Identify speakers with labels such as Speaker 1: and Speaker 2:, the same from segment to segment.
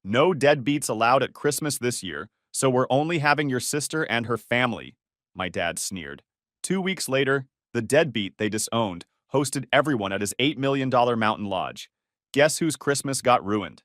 Speaker 1: No deadbeats allowed at Christmas this year, so we're only having your sister and her family, my dad sneered. 2 weeks later, the deadbeat they disowned hosted everyone at his $8 million mountain lodge. Guess whose Christmas got ruined?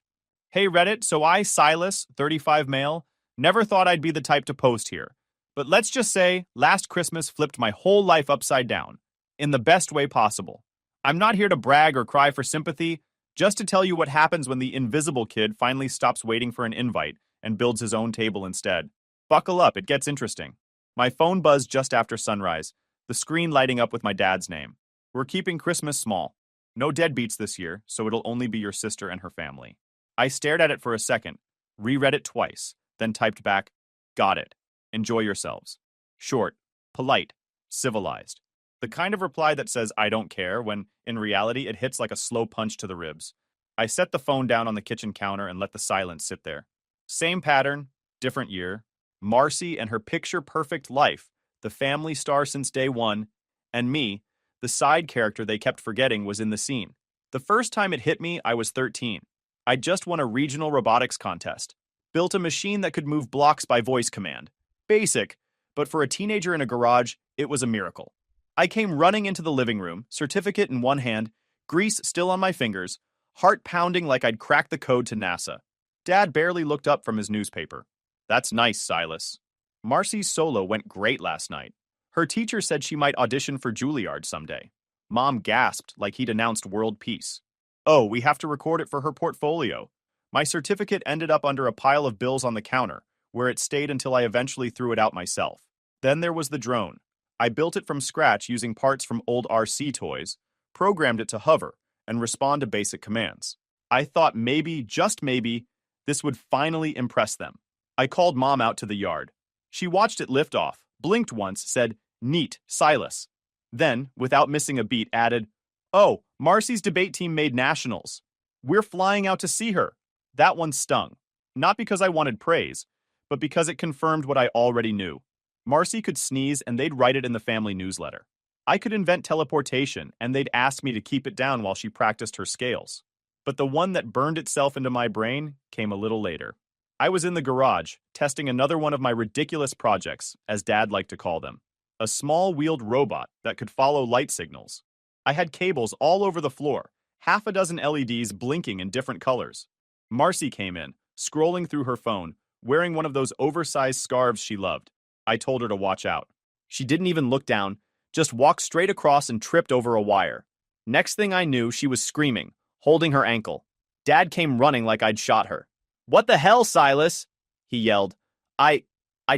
Speaker 1: Hey Reddit, so I, Silas, 35 male, never thought I'd be the type to post here. But let's just say, last Christmas flipped my whole life upside down, in the best way possible. I'm not here to brag or cry for sympathy, just to tell you what happens when the invisible kid finally stops waiting for an invite and builds his own table instead. Buckle up, it gets interesting. My phone buzzed just after sunrise, the screen lighting up with my dad's name. We're keeping Christmas small. No deadbeats this year, so it'll only be your sister and her family. I stared at it for a second, reread it twice, then typed back, got it. Enjoy yourselves. Short, polite, civilized. The kind of reply that says I don't care when, in reality, it hits like a slow punch to the ribs. I set the phone down on the kitchen counter and let the silence sit there. Same pattern, different year. Marcy and her picture-perfect life, the family star since day one, and me, the side character they kept forgetting was in the scene. The first time it hit me, I was 13. I just won a regional robotics contest. Built a machine that could move blocks by voice command. Basic, but for a teenager in a garage, it was a miracle. I came running into the living room, certificate in one hand, grease still on my fingers, heart pounding like I'd cracked the code to NASA. Dad barely looked up from his newspaper. That's nice, Silas. Marcy's solo went great last night. Her teacher said she might audition for Juilliard someday. Mom gasped like he'd announced world peace. Oh, we have to record it for her portfolio. My certificate ended up under a pile of bills on the counter, where it stayed until I eventually threw it out myself. Then there was the drone. I built it from scratch using parts from old RC toys, programmed it to hover, and respond to basic commands. I thought maybe, just maybe, this would finally impress them. I called Mom out to the yard. She watched it lift off, blinked once, said, "Neat, Silas." Then, without missing a beat, added, "Oh, Marcy's debate team made nationals. We're flying out to see her." That one stung. Not because I wanted praise, but because it confirmed what I already knew. Marcy could sneeze and they'd write it in the family newsletter. I could invent teleportation and they'd ask me to keep it down while she practiced her scales. But the one that burned itself into my brain came a little later. I was in the garage, testing another one of my ridiculous projects, as Dad liked to call them. A small wheeled robot that could follow light signals. I had cables all over the floor, half a dozen LEDs blinking in different colors. Marcy came in, scrolling through her phone, wearing one of those oversized scarves she loved. I told her to watch out. She didn't even look down, just walked straight across and tripped over a wire. Next thing I knew, she was screaming, holding her ankle. Dad came running like I'd shot her. "What the hell, Silas?" he yelled. I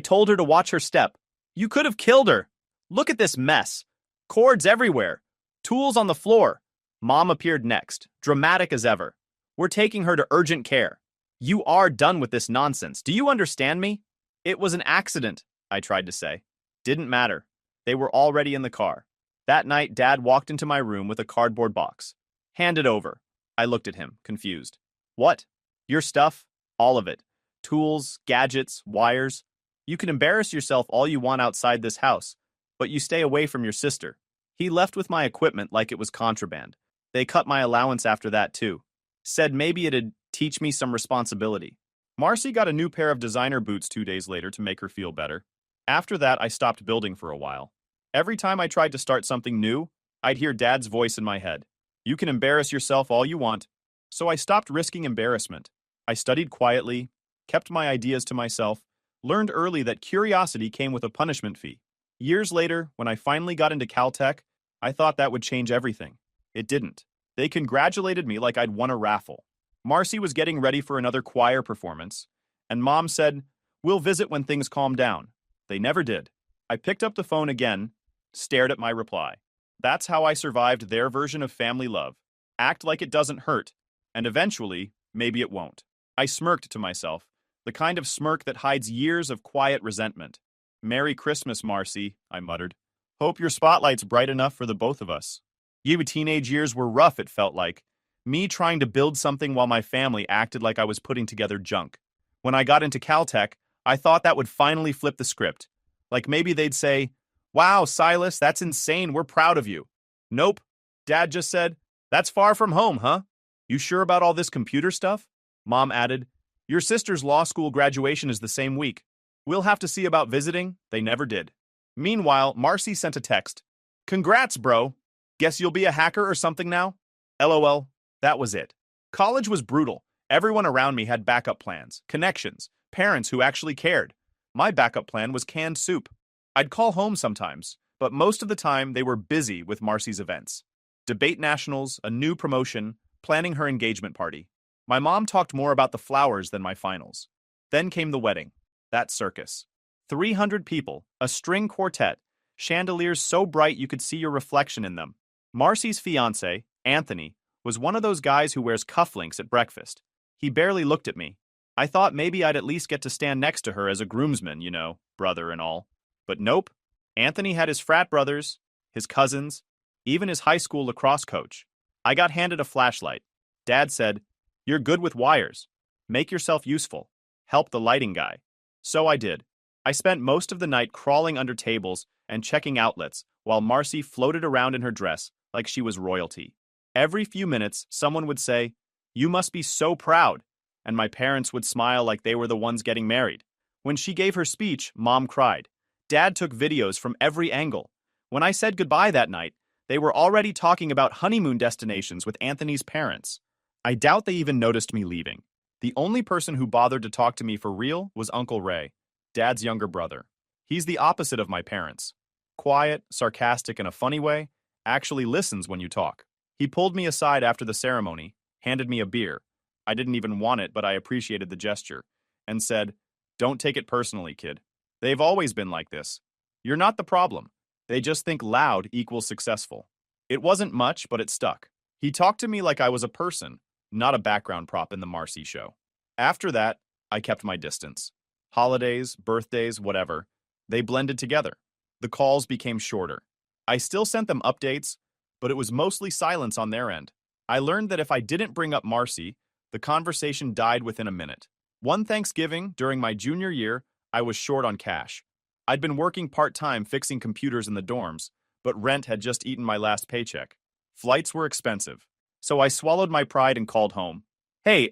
Speaker 1: told her to watch her step. You could have killed her. Look at this mess. Cords everywhere. Tools on the floor. Mom appeared next, dramatic as ever. "We're taking her to urgent care. You are done with this nonsense. Do you understand me?" "It was an accident," I tried to say. Didn't matter. They were already in the car. That night, Dad walked into my room with a cardboard box. "Hand it over." I looked at him, confused. "What? Your stuff? All of it. Tools, gadgets, wires. You can embarrass yourself all you want outside this house, but you stay away from your sister." He left with my equipment like it was contraband. They cut my allowance after that, too. Said maybe it'd teach me some responsibility. Marcy got a new pair of designer boots 2 days later to make her feel better. After that, I stopped building for a while. Every time I tried to start something new, I'd hear Dad's voice in my head. "You can embarrass yourself all you want." So I stopped risking embarrassment. I studied quietly, kept my ideas to myself, learned early that curiosity came with a punishment fee. Years later, when I finally got into Caltech, I thought that would change everything. It didn't. They congratulated me like I'd won a raffle. Marcy was getting ready for another choir performance, and Mom said, "We'll visit when things calm down." They never did. I picked up the phone again, stared at my reply. That's how I survived their version of family love. Act like it doesn't hurt, and eventually, maybe it won't. I smirked to myself, the kind of smirk that hides years of quiet resentment. "Merry Christmas, Marcy," I muttered. "Hope your spotlight's bright enough for the both of us." You teenage years were rough, it felt like. Me trying to build something while my family acted like I was putting together junk. When I got into Caltech, I thought that would finally flip the script. Like maybe they'd say, "Wow, Silas, that's insane, we're proud of you." Nope. Dad just said, "That's far from home, huh? You sure about all this computer stuff?" Mom added, Your sister's law school graduation is the same week. We'll have to see about visiting. They never did. Meanwhile, Marcy sent a text. Congrats, bro. Guess you'll be a hacker or something now? LOL. That was it. College was brutal. Everyone around me had backup plans, connections, parents who actually cared. My backup plan was canned soup. I'd call home sometimes, but most of the time they were busy with Marcy's events. Debate nationals, a new promotion, planning her engagement party. My mom talked more about the flowers than my finals. Then came the wedding. That circus. 300 people, a string quartet, chandeliers so bright you could see your reflection in them. Marcy's fiancé, Anthony, was one of those guys who wears cufflinks at breakfast. He barely looked at me. I thought maybe I'd at least get to stand next to her as a groomsman, you know, brother and all. But nope. Anthony had his frat brothers, his cousins, even his high school lacrosse coach. I got handed a flashlight. Dad said, "You're good with wires. Make yourself useful. Help the lighting guy." So I did. I spent most of the night crawling under tables and checking outlets while Marcy floated around in her dress like she was royalty. Every few minutes, someone would say, "You must be so proud," and my parents would smile like they were the ones getting married. When she gave her speech, Mom cried. Dad took videos from every angle. When I said goodbye that night, they were already talking about honeymoon destinations with Anthony's parents. I doubt they even noticed me leaving. The only person who bothered to talk to me for real was Uncle Ray, Dad's younger brother. He's the opposite of my parents. Quiet, sarcastic in a funny way, actually listens when you talk. He pulled me aside after the ceremony, handed me a beer. I didn't even want it, but I appreciated the gesture, and said, "Don't take it personally, kid. They've always been like this. You're not the problem. They just think loud equals successful." It wasn't much, but it stuck. He talked to me like I was a person, not a background prop in the Marcy show. After that, I kept my distance. Holidays, birthdays, whatever, they blended together. The calls became shorter. I still sent them updates, but it was mostly silence on their end. I learned that if I didn't bring up Marcy, the conversation died within a minute. One Thanksgiving, during my junior year, I was short on cash. I'd been working part-time fixing computers in the dorms, but rent had just eaten my last paycheck. Flights were expensive, so I swallowed my pride and called home. "Hey,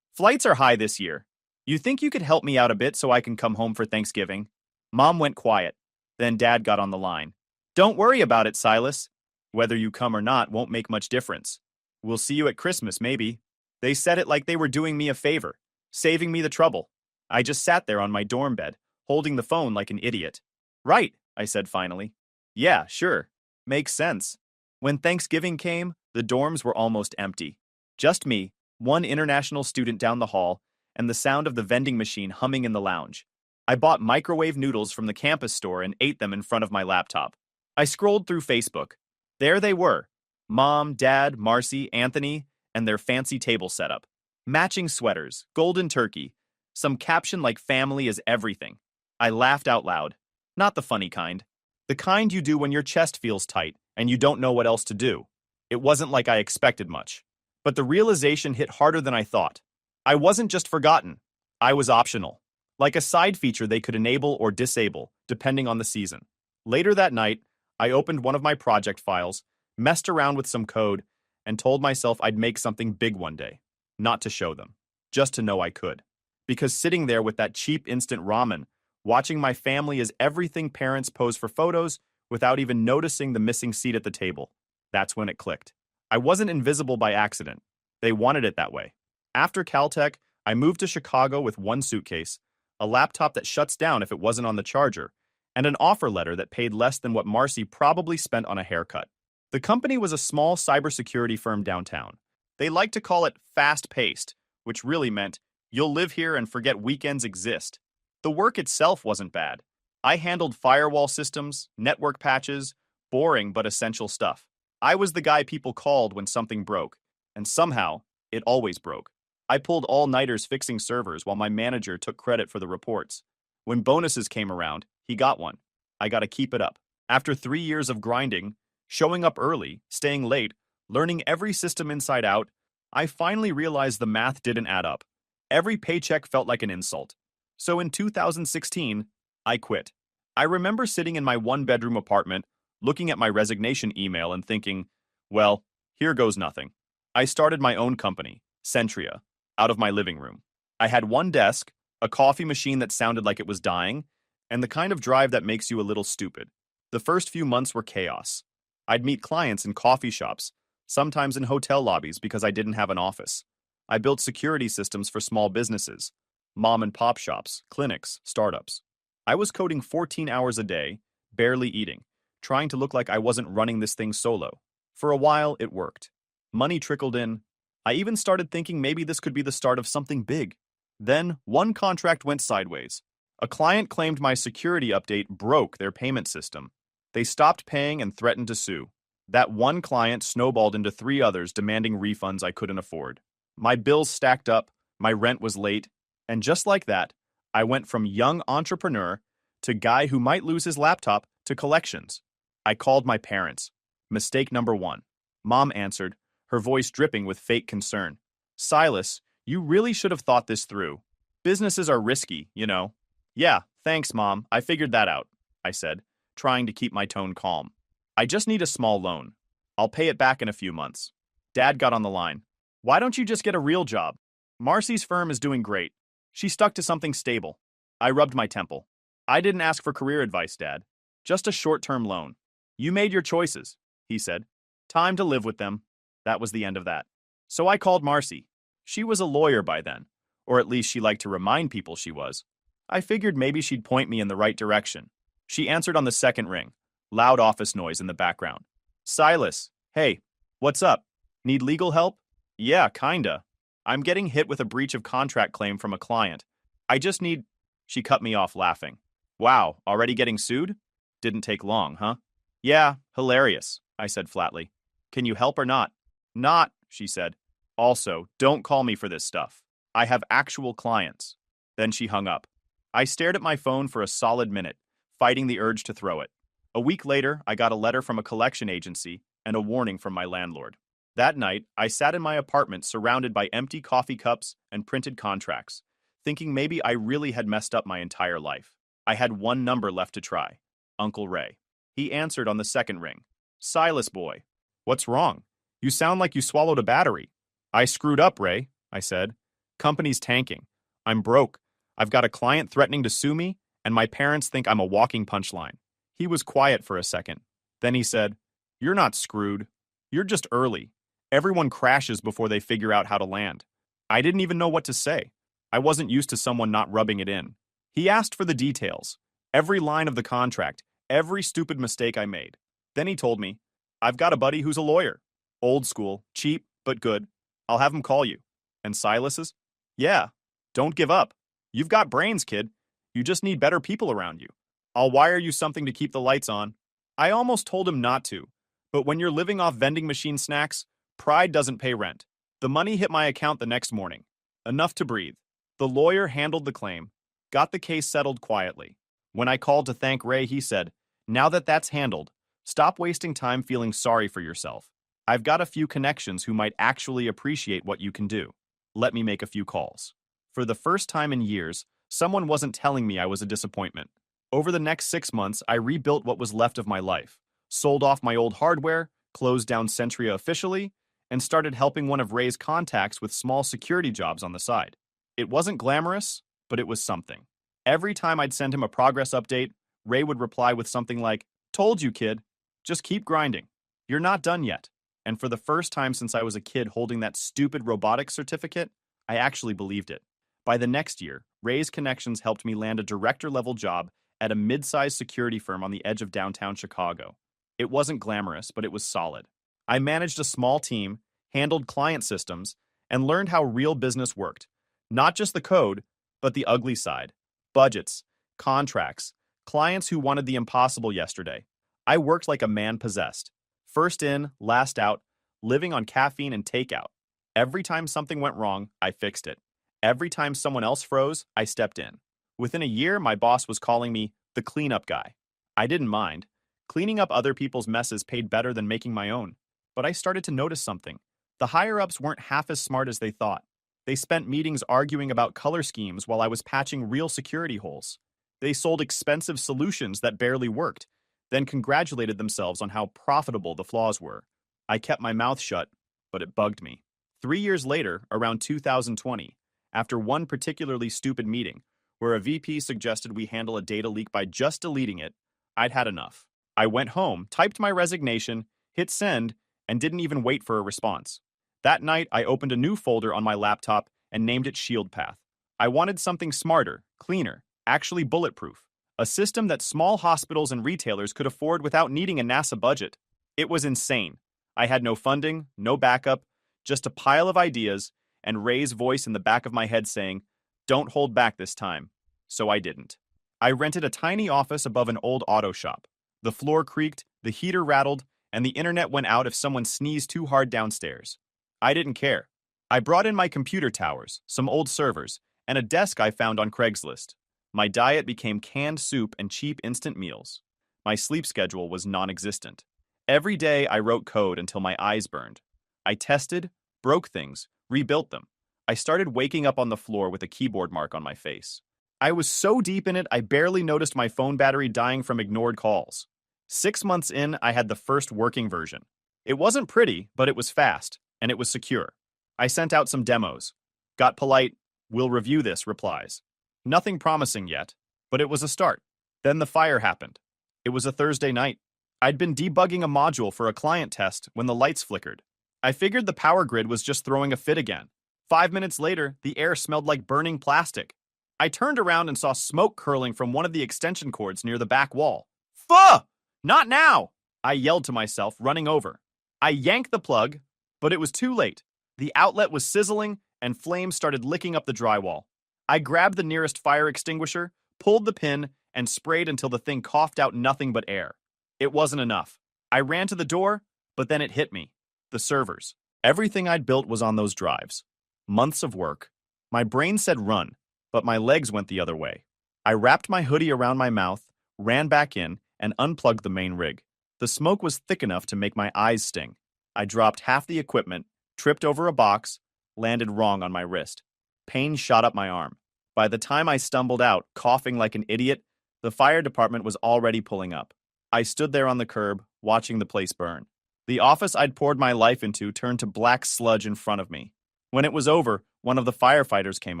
Speaker 1: flights are high this year. You think you could help me out a bit so I can come home for Thanksgiving?" Mom went quiet. Then Dad got on the line. "Don't worry about it, Silas. Whether you come or not won't make much difference. We'll see you at Christmas, maybe." They said it like they were doing me a favor, saving me the trouble. I just sat there on my dorm bed, holding the phone like an idiot. "Right," I said finally. "Yeah, sure. Makes sense." When Thanksgiving came, the dorms were almost empty. Just me, one international student down the hall, and the sound of the vending machine humming in the lounge. I bought microwave noodles from the campus store and ate them in front of my laptop. I scrolled through Facebook. There they were. Mom, Dad, Marcy, Anthony, and their fancy table setup. Matching sweaters, golden turkey, some caption like "family is everything." I laughed out loud. Not the funny kind. The kind you do when your chest feels tight and you don't know what else to do. It wasn't like I expected much. But the realization hit harder than I thought. I wasn't just forgotten. I was optional. Like a side feature they could enable or disable, depending on the season. Later that night, I opened one of my project files, messed around with some code, and told myself I'd make something big one day. Not to show them. Just to know I could. Because sitting there with that cheap instant ramen, watching my family as everything parents pose for photos without even noticing the missing seat at the table. That's when it clicked. I wasn't invisible by accident. They wanted it that way. After Caltech, I moved to Chicago with one suitcase, a laptop that shuts down if it wasn't on the charger, and an offer letter that paid less than what Marcy probably spent on a haircut. The company was a small cybersecurity firm downtown. They liked to call it fast-paced, which really meant you'll live here and forget weekends exist. The work itself wasn't bad. I handled firewall systems, network patches, boring but essential stuff. I was the guy people called when something broke, and somehow, it always broke. I pulled all-nighters fixing servers while my manager took credit for the reports. When bonuses came around, he got one. I gotta keep it up. After 3 years of grinding, showing up early, staying late, learning every system inside out, I finally realized the math didn't add up. Every paycheck felt like an insult. So in 2016, I quit. I remember sitting in my one-bedroom apartment, looking at my resignation email and thinking, well, here goes nothing. I started my own company, Centria, out of my living room. I had one desk, a coffee machine that sounded like it was dying, and the kind of drive that makes you a little stupid. The first few months were chaos. I'd meet clients in coffee shops, sometimes in hotel lobbies because I didn't have an office. I built security systems for small businesses, mom and pop shops, clinics, startups. I was coding 14 hours a day, barely eating, trying to look like I wasn't running this thing solo. For a while, it worked. Money trickled in. I even started thinking maybe this could be the start of something big. Then, one contract went sideways. A client claimed my security update broke their payment system. They stopped paying and threatened to sue. That one client snowballed into 3 others demanding refunds I couldn't afford. My bills stacked up, my rent was late, and just like that, I went from young entrepreneur to guy who might lose his laptop to collections. I called my parents. Mistake number 1. Mom answered, her voice dripping with fake concern. Silas, you really should have thought this through. Businesses are risky, you know. Yeah, thanks, Mom. I figured that out, I said, trying to keep my tone calm. I just need a small loan. I'll pay it back in a few months. Dad got on the line. Why don't you just get a real job? Marcy's firm is doing great. She stuck to something stable. I rubbed my temple. I didn't ask for career advice, Dad. Just a short-term loan. You made your choices, he said. Time to live with them. That was the end of that. So I called Marcy. She was a lawyer by then, or at least she liked to remind people she was. I figured maybe she'd point me in the right direction. She answered on the second ring, loud office noise in the background. Silas, hey, what's up? Need legal help? Yeah, kinda. I'm getting hit with a breach of contract claim from a client. I just need... She cut me off laughing. Wow, already getting sued? Didn't take long, huh? Yeah, hilarious, I said flatly. Can you help or not? Not, she said. Also, don't call me for this stuff. I have actual clients. Then she hung up. I stared at my phone for a solid minute, fighting the urge to throw it. A week later, I got a letter from a collection agency and a warning from my landlord. That night, I sat in my apartment surrounded by empty coffee cups and printed contracts, thinking maybe I really had messed up my entire life. I had one number left to try, Uncle Ray. He answered on the second ring. Silas boy. What's wrong? You sound like you swallowed a battery. I screwed up, Ray, I said. Company's tanking. I'm broke. I've got a client threatening to sue me, and my parents think I'm a walking punchline. He was quiet for a second. Then he said, You're not screwed. You're just early. Everyone crashes before they figure out how to land. I didn't even know what to say. I wasn't used to someone not rubbing it in. He asked for the details. Every line of the contract, every stupid mistake I made. Then he told me, I've got a buddy who's a lawyer. Old school, cheap, but good. I'll have him call you. And Silas's? Yeah. Don't give up. You've got brains, kid. You just need better people around you. I'll wire you something to keep the lights on. I almost told him not to, but when you're living off vending machine snacks, pride doesn't pay rent. The money hit my account the next morning. Enough to breathe. The lawyer handled the claim, got the case settled quietly. When I called to thank Ray, he said, Now that that's handled, stop wasting time feeling sorry for yourself. I've got a few connections who might actually appreciate what you can do. Let me make a few calls. For the first time in years, someone wasn't telling me I was a disappointment. Over the next 6 months, I rebuilt what was left of my life, sold off my old hardware, closed down Centria officially, and started helping one of Ray's contacts with small security jobs on the side. It wasn't glamorous, but it was something. Every time I'd send him a progress update, Ray would reply with something like, Told you, kid. Just keep grinding. You're not done yet. And for the first time since I was a kid holding that stupid robotics certificate, I actually believed it. By the next year, Ray's connections helped me land a director-level job at a mid-sized security firm on the edge of downtown Chicago. It wasn't glamorous, but it was solid. I managed a small team, handled client systems, and learned how real business worked. Not just the code, but the ugly side. Budgets, contracts, clients who wanted the impossible yesterday. I worked like a man possessed. First in, last out, living on caffeine and takeout. Every time something went wrong, I fixed it. Every time someone else froze, I stepped in. Within a year, my boss was calling me the cleanup guy. I didn't mind. Cleaning up other people's messes paid better than making my own. But I started to notice something. The higher-ups weren't half as smart as they thought. They spent meetings arguing about color schemes while I was patching real security holes. They sold expensive solutions that barely worked, then congratulated themselves on how profitable the flaws were. I kept my mouth shut, but it bugged me. 3 years later, around 2020, after one particularly stupid meeting, where a VP suggested we handle a data leak by just deleting it, I'd had enough. I went home, typed my resignation, hit send, and didn't even wait for a response. That night, I opened a new folder on my laptop and named it Shield Path. I wanted something smarter, cleaner, actually bulletproof. A system that small hospitals and retailers could afford without needing a NASA budget. It was insane. I had no funding, no backup, just a pile of ideas, and Ray's voice in the back of my head saying, "Don't hold back this time." So I didn't. I rented a tiny office above an old auto shop. The floor creaked, the heater rattled, and the internet went out if someone sneezed too hard downstairs. I didn't care. I brought in my computer towers, some old servers, and a desk I found on Craigslist. My diet became canned soup and cheap instant meals. My sleep schedule was non-existent. Every day I wrote code until my eyes burned. I tested, broke things, rebuilt them. I started waking up on the floor with a keyboard mark on my face. I was so deep in it I barely noticed my phone battery dying from ignored calls. 6 months in, I had the first working version. It wasn't pretty, but it was fast, and it was secure. I sent out some demos. Got polite, "We'll review this" replies. Nothing promising yet, but it was a start. Then the fire happened. It was a Thursday night. I'd been debugging a module for a client test when the lights flickered. I figured the power grid was just throwing a fit again. 5 minutes later, the air smelled like burning plastic. I turned around and saw smoke curling from one of the extension cords near the back wall. "Fuh! Not now!" I yelled to myself, running over. I yanked the plug, but it was too late. The outlet was sizzling, and flames started licking up the drywall. I grabbed the nearest fire extinguisher, pulled the pin, and sprayed until the thing coughed out nothing but air. It wasn't enough. I ran to the door, but then it hit me. The servers. Everything I'd built was on those drives. Months of work. My brain said run, but my legs went the other way. I wrapped my hoodie around my mouth, ran back in, and unplugged the main rig. The smoke was thick enough to make my eyes sting. I dropped half the equipment, tripped over a box, landed wrong on my wrist. Pain shot up my arm. By the time I stumbled out, coughing like an idiot, the fire department was already pulling up. I stood there on the curb, watching the place burn. The office I'd poured my life into turned to black sludge in front of me. When it was over, one of the firefighters came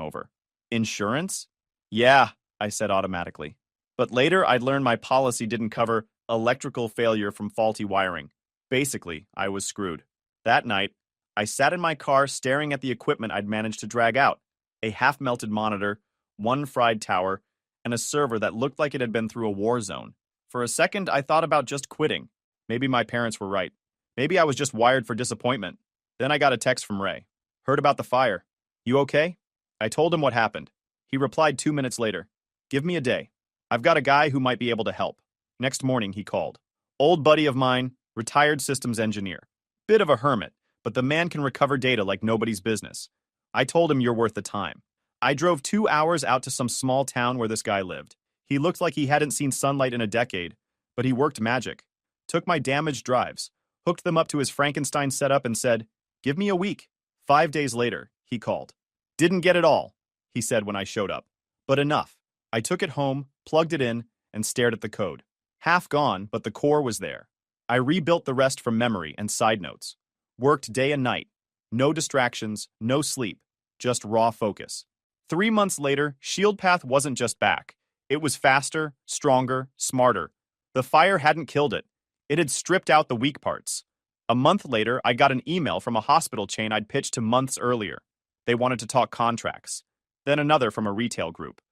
Speaker 1: over. "Insurance?" "Yeah," I said automatically. But later I'd learned my policy didn't cover electrical failure from faulty wiring. Basically, I was screwed. That night, I sat in my car staring at the equipment I'd managed to drag out. A half-melted monitor, one fried tower, and a server that looked like it had been through a war zone. For a second, I thought about just quitting. Maybe my parents were right. Maybe I was just wired for disappointment. Then I got a text from Ray. "Heard about the fire. You okay?" I told him what happened. He replied 2 minutes later. "Give me a day. I've got a guy who might be able to help." Next morning, he called. Old buddy of mine, retired systems engineer. Bit of a hermit, but the man can recover data like nobody's business. I told him you're worth the time. I drove 2 hours out to some small town where this guy lived. He looked like he hadn't seen sunlight in a decade, but he worked magic. Took my damaged drives, hooked them up to his Frankenstein setup and said, "Give me a week." 5 days later, he called. "Didn't get it all," he said when I showed up, "but enough." I took it home, plugged it in, and stared at the code. Half gone, but the core was there. I rebuilt the rest from memory and side notes. Worked day and night. No distractions, no sleep, just raw focus. 3 months later, Shield Path wasn't just back. It was faster, stronger, smarter. The fire hadn't killed it. It had stripped out the weak parts. A month later, I got an email from a hospital chain I'd pitched to months earlier. They wanted to talk contracts. Then another from a retail group.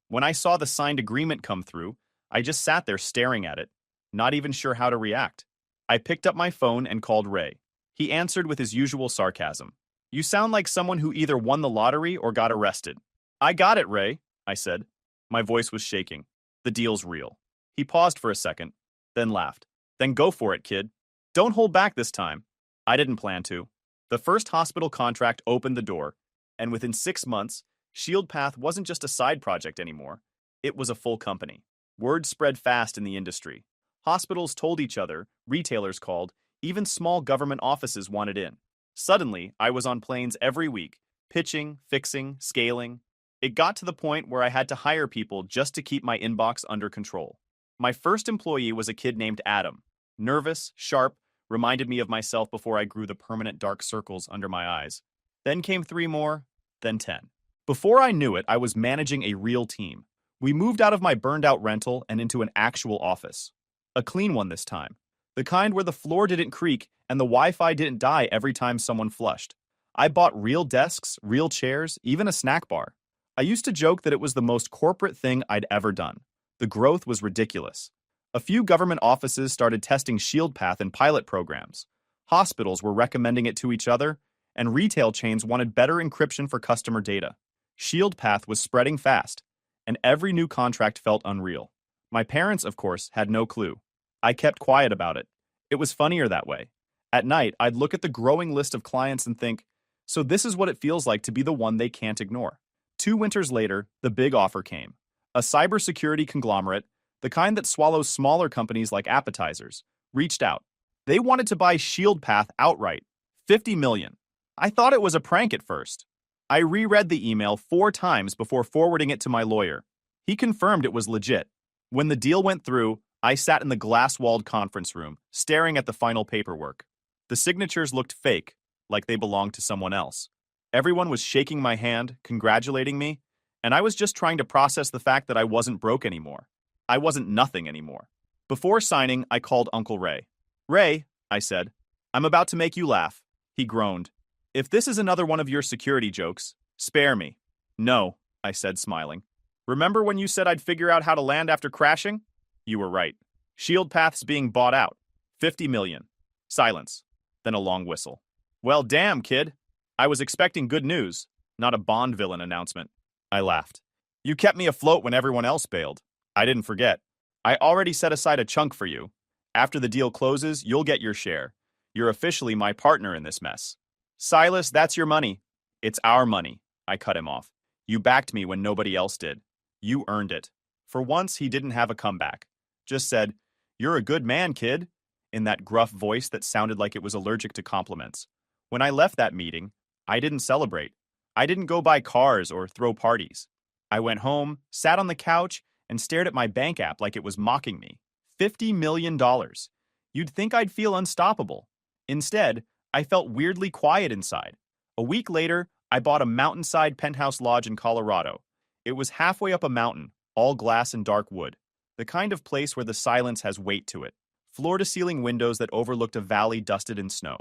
Speaker 1: When I saw the signed agreement come through, I just sat there staring at it, not even sure how to react. I picked up my phone and called Ray. He answered with his usual sarcasm. "You sound like someone who either won the lottery or got arrested." "I got it, Ray," I said. My voice was shaking. "The deal's real." He paused for a second, then laughed. "Then go for it, kid. Don't hold back this time." I didn't plan to. The first hospital contract opened the door, and within 6 months, Shield Path wasn't just a side project anymore. It was a full company. Word spread fast in the industry. Hospitals told each other, retailers called, even small government offices wanted in. Suddenly, I was on planes every week, pitching, fixing, scaling. It got to the point where I had to hire people just to keep my inbox under control. My first employee was a kid named Adam. Nervous, sharp, reminded me of myself before I grew the permanent dark circles under my eyes. Then came 3 more, then 10. Before I knew it, I was managing a real team. We moved out of my burned-out rental and into an actual office. A clean one this time. The kind where the floor didn't creak and the Wi-Fi didn't die every time someone flushed. I bought real desks, real chairs, even a snack bar. I used to joke that it was the most corporate thing I'd ever done. The growth was ridiculous. A few government offices started testing ShieldPath in pilot programs. Hospitals were recommending it to each other, and retail chains wanted better encryption for customer data. ShieldPath was spreading fast, and every new contract felt unreal. My parents, of course, had no clue. I kept quiet about it. It was funnier that way. At night, I'd look at the growing list of clients and think, so this is what it feels like to be the one they can't ignore. 2 winters later, the big offer came. A cybersecurity conglomerate, the kind that swallows smaller companies like appetizers, reached out. They wanted to buy ShieldPath outright, $50 million. I thought it was a prank at first. I reread the email 4 times before forwarding it to my lawyer. He confirmed it was legit. When the deal went through, I sat in the glass-walled conference room, staring at the final paperwork. The signatures looked fake, like they belonged to someone else. Everyone was shaking my hand, congratulating me, and I was just trying to process the fact that I wasn't broke anymore. I wasn't nothing anymore. Before signing, I called Uncle Ray. "Ray," I said, "I'm about to make you laugh." He groaned. "If this is another one of your security jokes, spare me." "No," I said, smiling. "Remember when you said I'd figure out how to land after crashing? You were right. ShieldPath's being bought out. $50 million. Silence. Then a long whistle. "Well, damn, kid. I was expecting good news, not a Bond villain announcement." I laughed. "You kept me afloat when everyone else bailed. I didn't forget. I already set aside a chunk for you. After the deal closes, you'll get your share. You're officially my partner in this mess." "Silas, that's your money." "It's our money." I cut him off. "You backed me when nobody else did. You earned it." For once, he didn't have a comeback. Just said, "You're a good man, kid," in that gruff voice that sounded like it was allergic to compliments. When I left that meeting, I didn't celebrate. I didn't go buy cars or throw parties. I went home, sat on the couch, and stared at my bank app like it was mocking me. $50 million. You'd think I'd feel unstoppable. Instead, I felt weirdly quiet inside. A week later, I bought a mountainside penthouse lodge in Colorado. It was halfway up a mountain, all glass and dark wood. The kind of place where the silence has weight to it. Floor-to-ceiling windows that overlooked a valley dusted in snow.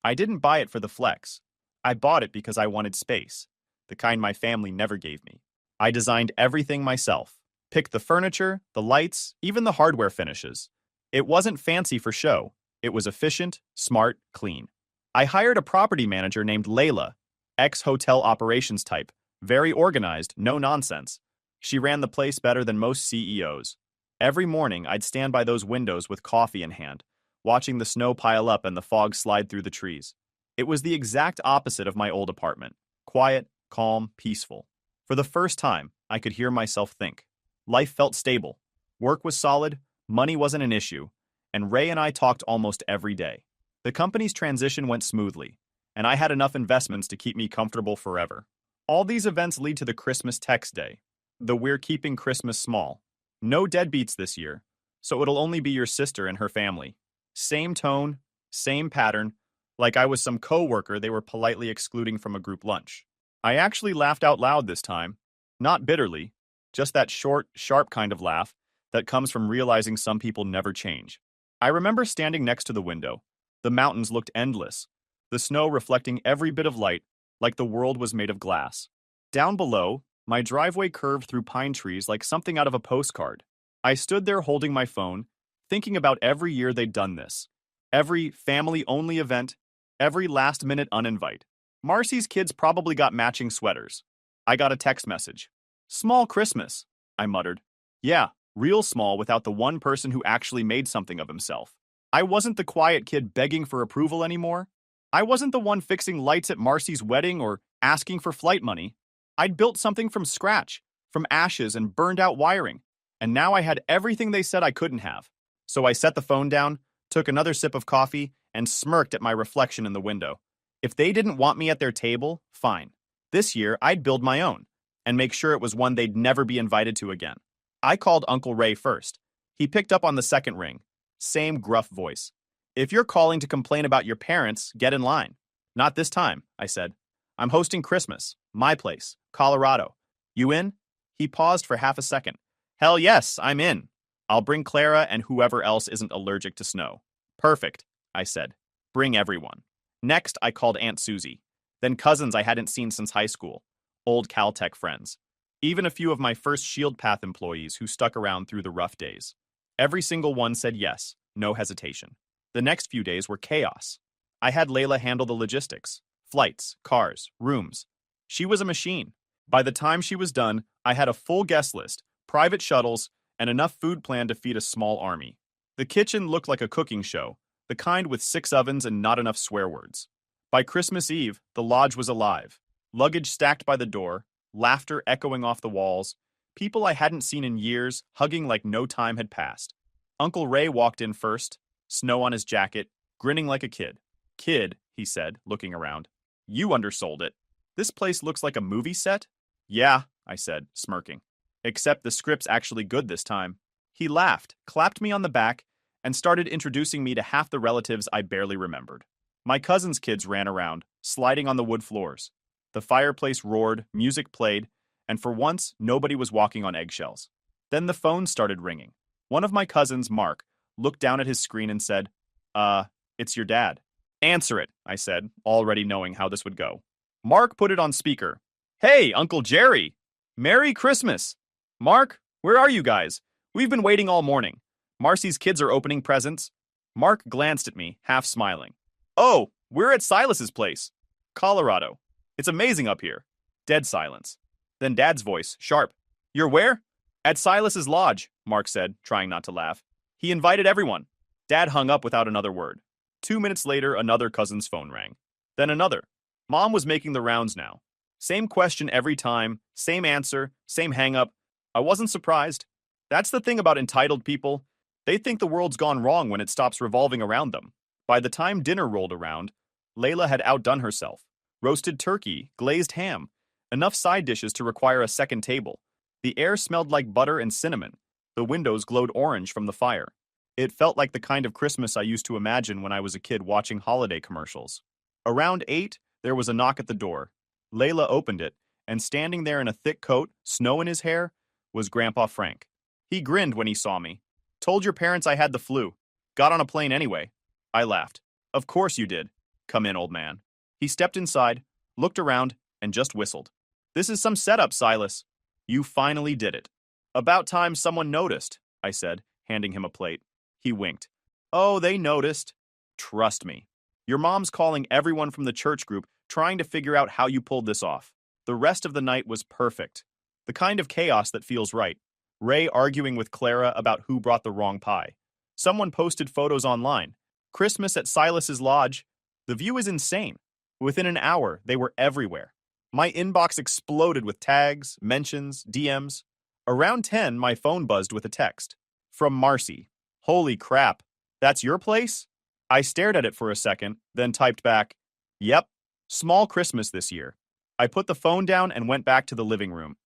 Speaker 1: I didn't buy it for the flex. I bought it because I wanted space, the kind my family never gave me. I designed everything myself. Picked the furniture, the lights, even the hardware finishes. It wasn't fancy for show. It was efficient, smart, clean. I hired a property manager named Layla, ex-hotel operations type, very organized, no nonsense. She ran the place better than most CEOs. Every morning, I'd stand by those windows with coffee in hand, watching the snow pile up and the fog slide through the trees. It was the exact opposite of my old apartment. Quiet, calm, peaceful. For the first time, I could hear myself think. Life felt stable. Work was solid, money wasn't an issue, and Ray and I talked almost every day. The company's transition went smoothly, and I had enough investments to keep me comfortable forever. All these events lead to the Christmas text day, the "We're keeping Christmas small." No Deadbeats this year, so it'll only be your sister and her family. Same tone, same pattern, like I was some coworker they were politely excluding from a group lunch. I actually laughed out loud this time, not bitterly, just that short, sharp kind of laugh that comes from realizing some people never change. I remember standing next to the window. The mountains looked endless, the snow reflecting every bit of light like the world was made of glass. Down below, my driveway curved through pine trees like something out of a postcard. I stood there holding my phone, thinking about every year they'd done this. Every family-only event, every last-minute uninvite. Marcy's kids probably got matching sweaters. I got a text message. "Small Christmas," I muttered. Yeah, real small without the one person who actually made something of himself. I wasn't the quiet kid begging for approval anymore. I wasn't the one fixing lights at Marcy's wedding or asking for flight money. I'd built something from scratch, from ashes and burned out wiring, and now I had everything they said I couldn't have. So I set the phone down, took another sip of coffee, and smirked at my reflection in the window. If they didn't want me at their table, fine. This year, I'd build my own, and make sure it was one they'd never be invited to again. I called Uncle Ray first. He picked up on the second ring. Same gruff voice. "If you're calling to complain about your parents, get in line." "Not this time," I said. I'm hosting Christmas. My place. Colorado. You in? He paused for half a second. Hell yes, I'm in. I'll bring Clara and whoever else isn't allergic to snow. Perfect, I said. Bring everyone. Next, I called Aunt Susie. Then cousins I hadn't seen since high school. Old Caltech friends. Even a few of my first Shield Path employees who stuck around through the rough days. Every single one said yes, no hesitation. The next few days were chaos. I had Layla handle the logistics. Flights, cars, rooms. She was a machine. By the time she was done, I had a full guest list, private shuttles, and enough food planned to feed a small army. The kitchen looked like a cooking show, the kind with 6 ovens and not enough swear words. By Christmas Eve, the lodge was alive. Luggage stacked by the door, laughter echoing off the walls, people I hadn't seen in years hugging like no time had passed. Uncle Ray walked in first, snow on his jacket, grinning like a kid. Kid, he said, looking around. You undersold it. This place looks like a movie set? Yeah, I said, smirking. Except the script's actually good this time. He laughed, clapped me on the back, and started introducing me to half the relatives I barely remembered. My cousin's kids ran around, sliding on the wood floors. The fireplace roared, music played, and for once, nobody was walking on eggshells. Then the phone started ringing. One of my cousins, Mark, looked down at his screen and said, it's your dad. Answer it, I said, already knowing how this would go. Mark put it on speaker. Hey, Uncle Jerry! Merry Christmas! Mark, where are you guys? We've been waiting all morning. Marcy's kids are opening presents. Mark glanced at me, half smiling. Oh, we're at Silas's place. Colorado. It's amazing up here. Dead silence. Then Dad's voice, sharp. You're where? At Silas's lodge, Mark said, trying not to laugh. He invited everyone. Dad hung up without another word. 2 minutes later, another cousin's phone rang. Then another. Mom was making the rounds now. Same question every time, same answer, same hang-up. I wasn't surprised. That's the thing about entitled people. They think the world's gone wrong when it stops revolving around them. By the time dinner rolled around, Layla had outdone herself. Roasted turkey, glazed ham, enough side dishes to require a second table. The air smelled like butter and cinnamon. The windows glowed orange from the fire. It felt like the kind of Christmas I used to imagine when I was a kid watching holiday commercials. Around 8, there was a knock at the door. Layla opened it, and standing there in a thick coat, snow in his hair, was Grandpa Frank. He grinned when he saw me. Told your parents I had the flu. Got on a plane anyway. I laughed. Of course you did. Come in, old man. He stepped inside, looked around, and just whistled. This is some setup, Silas. You finally did it. About time someone noticed, I said, handing him a plate. He winked. Oh, they noticed. Trust me. Your mom's calling everyone from the church group, trying to figure out how you pulled this off. The rest of the night was perfect. The kind of chaos that feels right. Ray arguing with Clara about who brought the wrong pie. Someone posted photos online. Christmas at Silas's lodge. The view is insane. Within an hour, they were everywhere. My inbox exploded with tags, mentions, DMs. Around 10, my phone buzzed with a text. From Marcy. Holy crap. That's your place? I stared at it for a second, then typed back, Yep, small Christmas this year. I put the phone down and went back to the living room.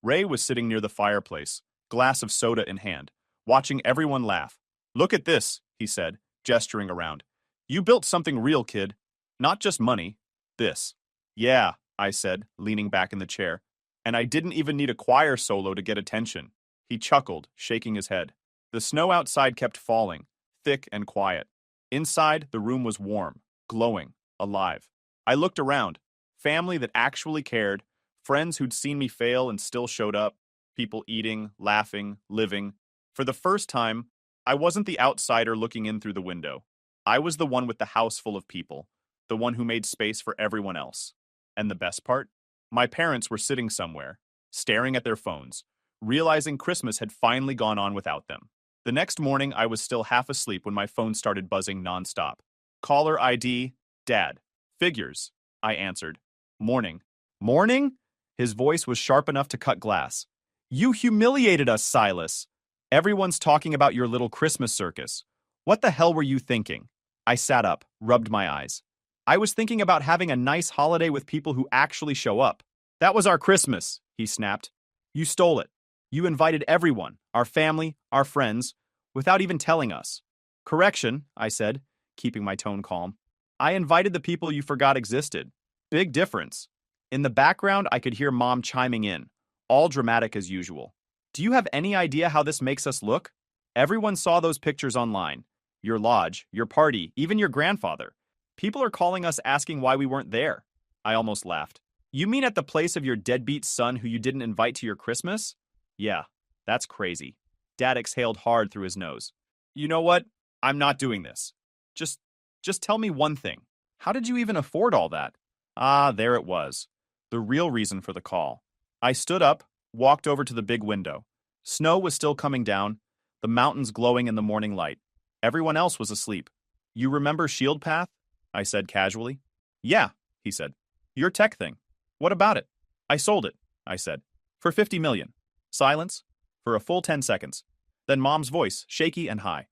Speaker 1: Ray was sitting near the fireplace, glass of soda in hand, watching everyone laugh. Look at this, he said, gesturing around. You built something real, kid. Not just money. This. Yeah, I said, leaning back in the chair. And I didn't even need a choir solo to get attention. He chuckled, shaking his head. The snow outside kept falling, thick and quiet. Inside, the room was warm, glowing, alive. I looked around. Family that actually cared, friends who'd seen me fail and still showed up, people eating, laughing, living. For the first time, I wasn't the outsider looking in through the window. I was the one with the house full of people, the one who made space for everyone else. And the best part? My parents were sitting somewhere, staring at their phones, realizing Christmas had finally gone on without them. The next morning, I was still half asleep when my phone started buzzing nonstop. Caller ID, Dad. Figures, I answered. Morning. Morning? His voice was sharp enough to cut glass. You humiliated us, Silas. Everyone's talking about your little Christmas circus. What the hell were you thinking? I sat up, rubbed my eyes. I was thinking about having a nice holiday with people who actually show up. That was our Christmas, he snapped. You stole it. You invited everyone, our family, our friends, without even telling us. Correction, I said, keeping my tone calm. I invited the people you forgot existed. Big difference. In the background, I could hear Mom chiming in, all dramatic as usual. Do you have any idea how this makes us look? Everyone saw those pictures online. Your lodge, your party, even your grandfather. People are calling us asking why we weren't there. I almost laughed. You mean at the place of your deadbeat son who you didn't invite to your Christmas? Yeah, that's crazy. Dad exhaled hard through his nose. You know what? I'm not doing this. Just, just tell me one thing. How did you even afford all that? Ah, there it was. The real reason for the call. I stood up, walked over to the big window. Snow was still coming down, the mountains glowing in the morning light. Everyone else was asleep. You remember Shield Path? I said casually. Yeah, he said. Your tech thing. What about it? I sold it, I said. For 50 million. Silence. For a full 10 seconds. Then Mom's voice, shaky and high.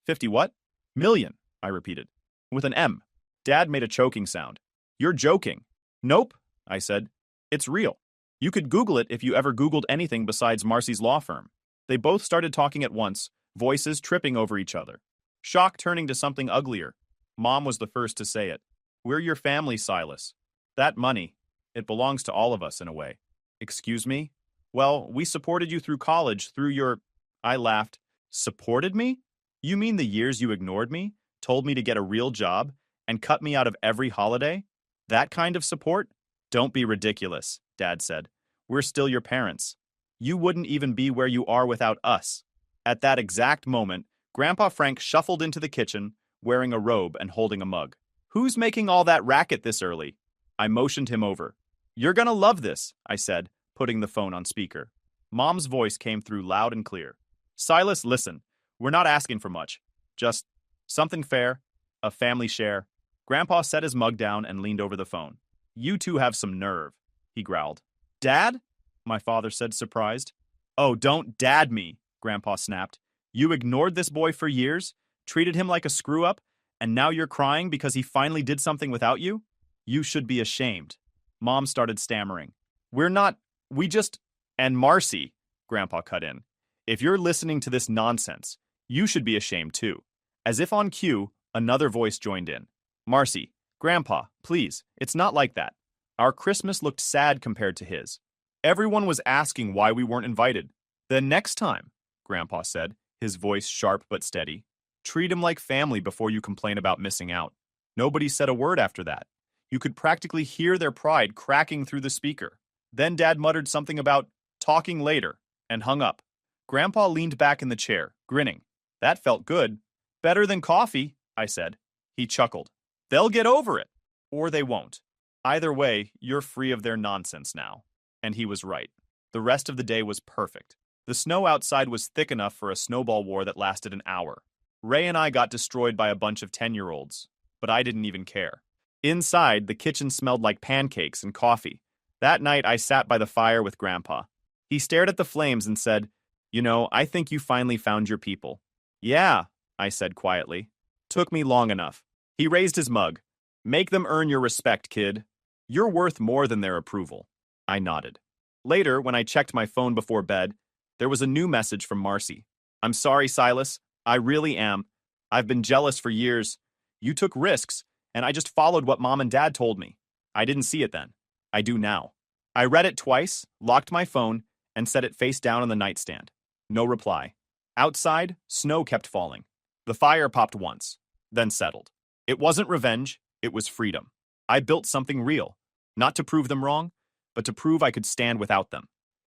Speaker 1: 50 what? Million, I repeated. With an M. Dad made a choking sound. You're joking. Nope, I said. It's real. You could Google it if you ever Googled anything besides Marcy's law firm. They both started talking at once, voices tripping over each other. Shock turning to something uglier. Mom was the first to say it. We're your family, Silas. That money, it belongs to all of us in a way. Excuse me? Well, we supported you through college, through your... I laughed. Supported me? You mean the years you ignored me, told me to get a real job, and cut me out of every holiday? That kind of support? Don't be ridiculous, Dad said. We're still your parents. You wouldn't even be where you are without us. At that exact moment, Grandpa Frank shuffled into the kitchen, wearing a robe and holding a mug. Who's making all that racket this early? I motioned him over. You're gonna love this, I said, putting the phone on speaker. Mom's voice came through loud and clear. Silas, listen. We're not asking for much. Just something fair, a family share. Grandpa set his mug down and leaned over the phone. You two have some nerve, he growled. Dad? My father said, surprised. Oh, don't dad me, Grandpa snapped. You ignored this boy for years, treated him like a screw-up, and now you're crying because he finally did something without you? You should be ashamed. Mom started stammering. We just... And Marcy, Grandpa cut in. If you're listening to this nonsense, you should be ashamed too. As if on cue, another voice joined in. Marcy, Grandpa, please, it's not like that. Our Christmas looked sad compared to his. Everyone was asking why we weren't invited. Then next time, Grandpa said, his voice sharp but steady, treat him like family before you complain about missing out. Nobody said a word after that. You could practically hear their pride cracking through the speaker. Then Dad muttered something about talking later and hung up. Grandpa leaned back in the chair, grinning. That felt good. Better than coffee, I said. He chuckled. They'll get over it. Or they won't. Either way, you're free of their nonsense now. And he was right. The rest of the day was perfect. The snow outside was thick enough for a snowball war that lasted an hour. Ray and I got destroyed by a bunch of 10-year-olds, but I didn't even care. Inside, the kitchen smelled like pancakes and coffee. That night, I sat by the fire with Grandpa. He stared at the flames and said, You know, I think you finally found your people. Yeah, I said quietly. Took me long enough. He raised his mug. Make them earn your respect, kid. You're worth more than their approval. I nodded. Later, when I checked my phone before bed, there was a new message from Marcy. I'm sorry, Silas. I really am. I've been jealous for years. You took risks, and I just followed what Mom and Dad told me. I didn't see it then. I do now. I read it twice, locked my phone, and set it face down on the nightstand. No reply. Outside, snow kept falling. The fire popped once, then settled. It wasn't revenge, it was freedom. I built something real, not to prove them wrong, but to prove I could stand without them.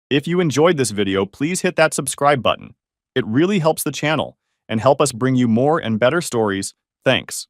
Speaker 1: If you enjoyed this video, please hit that subscribe button. It really helps the channel and help us bring you more and better stories. Thanks.